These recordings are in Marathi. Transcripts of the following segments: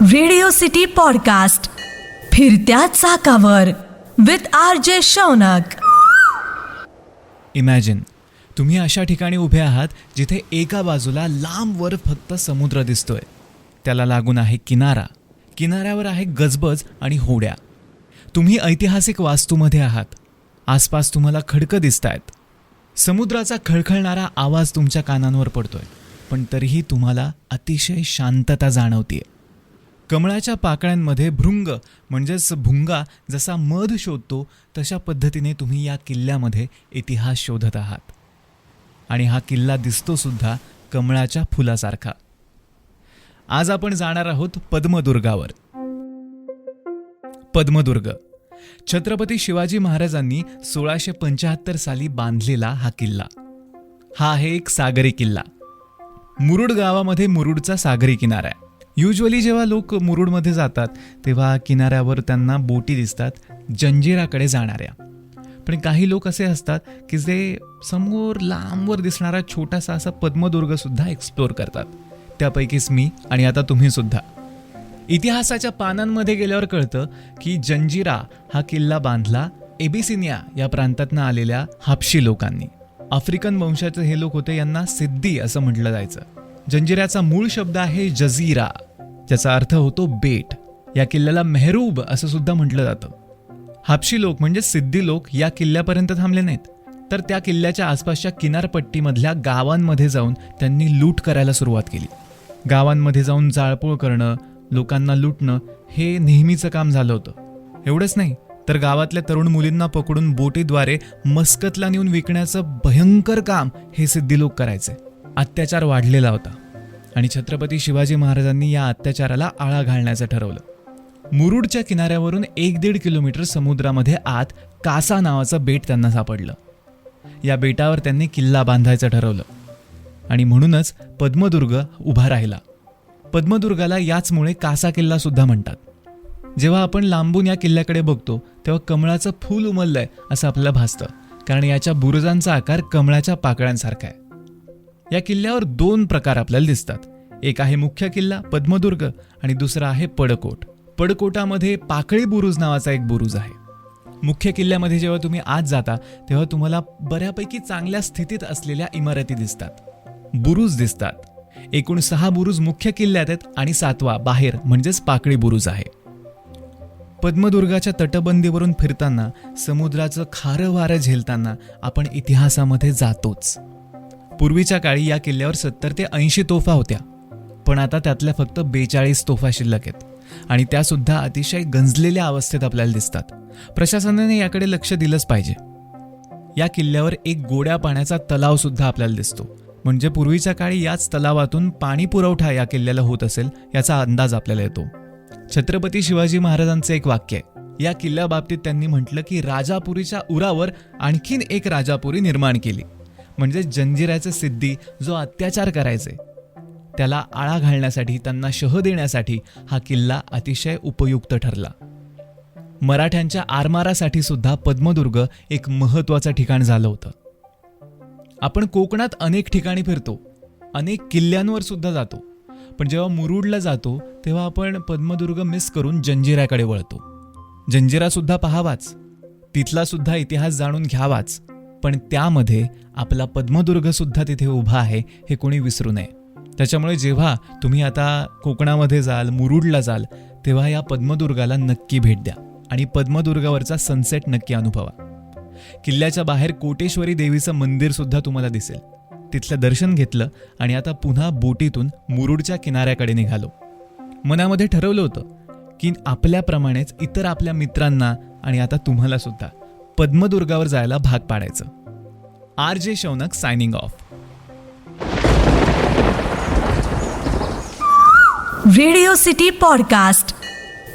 रेडिओ सिटी पॉडकास्ट फिरत्या चाकावर विथ RJ शौनक. इमॅजिन तुम्ही अशा ठिकाणी उभे आहात जिथे एका बाजूला लांबवर फक्त समुद्र दिसतोय, त्याला लागून आहे किनारा, किनाऱ्यावर आहे गजबज आणि होड्या. तुम्ही ऐतिहासिक वास्तूमध्ये आहात, आसपास तुम्हाला खडकं दिसत आहेत, समुद्राचा खळखळणारा आवाज तुमच्या कानांवर पडतोय, पण तरीही तुम्हाला अतिशय शांतता जाणवतीये. कमळाच्या पाकळ्यांमध्ये भृंग म्हणजेच भुंगा जसा मध शोधतो तशा पद्धतीने तुम्ही या किल्ल्यामध्ये इतिहास शोधत आहात. आणि हा किल्ला दिसतो सुद्धा कमळाच्या फुलासारखा. आज आपण जाणार आहोत पद्मदुर्गावर. पद्मदुर्ग छत्रपती शिवाजी महाराजांनी 1675 साली बांधलेला हा किल्ला. हा आहे एक सागरी किल्ला. मुरुड गावामध्ये मुरुडचा सागरी किनारा आहे. युजली जेव्हा लोक मुरुडमध्ये जातात तेव्हा किनाऱ्यावर त्यांना बोटी दिसतात जंजिराकडे जाणाऱ्या. पण काही लोक असे असतात की जे समोर लांबवर दिसणारा छोटासा असा पद्मदुर्ग सुद्धा एक्सप्लोर करतात. त्यापैकीच मी आणि आता तुम्ही सुद्धा. इतिहासाच्या पानांमध्ये गेल्यावर कळतं की जंजिरा हा किल्ला बांधला एबिसिनिया या प्रांतातनं आलेल्या हाबशी लोकांनी. आफ्रिकन वंशाचे हे लोक होते, यांना सिद्धी असं म्हटलं जायचं. जंजिऱ्याचा मूळ शब्द आहे जझीरा, ज्याचा अर्थ होतो बेट. या किल्ल्याला मेहरूब असं सुद्धा म्हटलं जातं. हाबशी लोक म्हणजे सिद्धी लोक या किल्ल्यापर्यंत थांबले नाहीत, तर त्या किल्ल्याच्या आसपासच्या किनारपट्टीमधल्या गावांमध्ये जाऊन त्यांनी लूट करायला सुरुवात केली. गावांमध्ये जाऊन जाळपोळ करणं, लोकांना लुटणं हे नेहमीचं काम झालं होतं. एवढंच नाही तर गावातल्या तरुण मुलींना पकडून बोटीद्वारे मस्कतला नेऊन विकण्याचं भयंकर काम हे सिद्धी लोक करायचे. अत्याचार वाढलेला होता आणि छत्रपती शिवाजी महाराजांनी या अत्याचाराला आळा घालण्याचं ठरवलं. मुरुडच्या किनाऱ्यावरून 1-1.5 किलोमीटर समुद्रामध्ये आत कासा नावाचं बेट त्यांना सापडलं. या बेटावर त्यांनी किल्ला बांधायचं ठरवलं आणि म्हणूनच पद्मदुर्ग उभा राहिला. पद्मदुर्गाला याचमुळे कासा किल्ला सुद्धा म्हणतात. जेव्हा आपण लांबून या किल्ल्याकडे बघतो तेव्हा कमळाचं फूल उमललंय असं आपल्याला भासतं, कारण याच्या बुरुजांचा आकार कमळाच्या पाकळ्यांसारखा आहे. या किल्ल्यावर 2 प्रकार आपल्याला दिसतात. एक आहे मुख्य किल्ला पद्मदुर्ग आणि दुसरा आहे पडकोट. पडकोटामध्ये पाकळी बुरुज नावाचा एक बुरुज आहे. मुख्य किल्ल्यामध्ये जेव्हा तुम्ही आत जाता तेव्हा तुम्हाला बऱ्यापैकी चांगल्या स्थितीत असलेल्या इमारती दिसतात, बुरुज दिसतात. एकूण 6 बुरुज मुख्य किल्ल्यात आहेत आणि 7वा बाहेर म्हणजेच पाकळी बुरुज आहे. पद्मदुर्गाच्या तटबंदीवरून फिरताना, समुद्राचं खारं वारं झेलताना आपण इतिहासामध्ये जातोच. पूर्वीच्या काळी या किल्ल्यावर 70 ते 80 तोफा होत्या, पण आता त्यातल्या फक्त 42 तोफा शिल्लक आहेत आणि त्या सुद्धा अतिशय गंजलेल्या अवस्थेत आपल्याला दिसतात. प्रशासनाने याकडे लक्ष दिलंच पाहिजे. या किल्ल्यावर एक गोड्या पाण्याचा तलाव सुद्धा आपल्याला दिसतो, म्हणजे पूर्वीच्या काळी याच तलावातून पाणी पुरवठा या किल्ल्याला होत असेल याचा अंदाज आपल्याला येतो. छत्रपती शिवाजी महाराजांचं एक वाक्य आहे. या किल्ल्याबाबतीत त्यांनी म्हटलं की राजापुरीच्या उरावर आणखीन एक राजापुरी निर्माण केली. म्हणजे जंजिऱ्याचे सिद्धी जो अत्याचार करायचे त्याला आळा घालण्यासाठी, त्यांना शह देण्यासाठी हा किल्ला अतिशय उपयुक्त ठरला. मराठ्यांच्या आरमारासाठी सुद्धा पद्मदुर्ग एक महत्त्वाचं ठिकाण झालं होतं. आपण कोकणात अनेक ठिकाणी फिरतो, अनेक किल्ल्यांवर सुद्धा जातो, पण जेव्हा मुरुडला जातो तेव्हा आपण पद्मदुर्ग मिस करून जंजिऱ्याकडे वळतो. जंजिरा सुद्धा पाहावाच, तिथला सुद्धा इतिहास जाणून घ्यावाच, पण त्यामध्ये आपला पद्मदुर्ग सुद्धा तिथे उभा आहे हे कोणी विसरू नये. त्याच्यामुळे जेव्हा तुम्ही आता कोकणामध्ये जाल, मुरुडला जाल, तेव्हा या पद्मदुर्गाला नक्की भेट द्या आणि पद्मदुर्गावरचा सनसेट नक्की अनुभवा. किल्ल्याच्या बाहेर कोटेश्वरी देवीचं मंदिर सुद्धा तुम्हाला दिसेल. तिथलं दर्शन घेतलं आणि आता पुन्हा बोटीतून मुरुडच्या किनाऱ्याकडे निघालो. मनामध्ये ठरवलं होतं की आपल्याप्रमाणेच इतर आपल्या मित्रांना आणि आता तुम्हाला सुद्धा पद्मदुर्गावर जायला भाग पाडायचं. RJ Shaunak signing off. Radio city podcast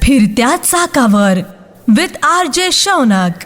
फिरत्या चाकावर विथ RJ शौनक.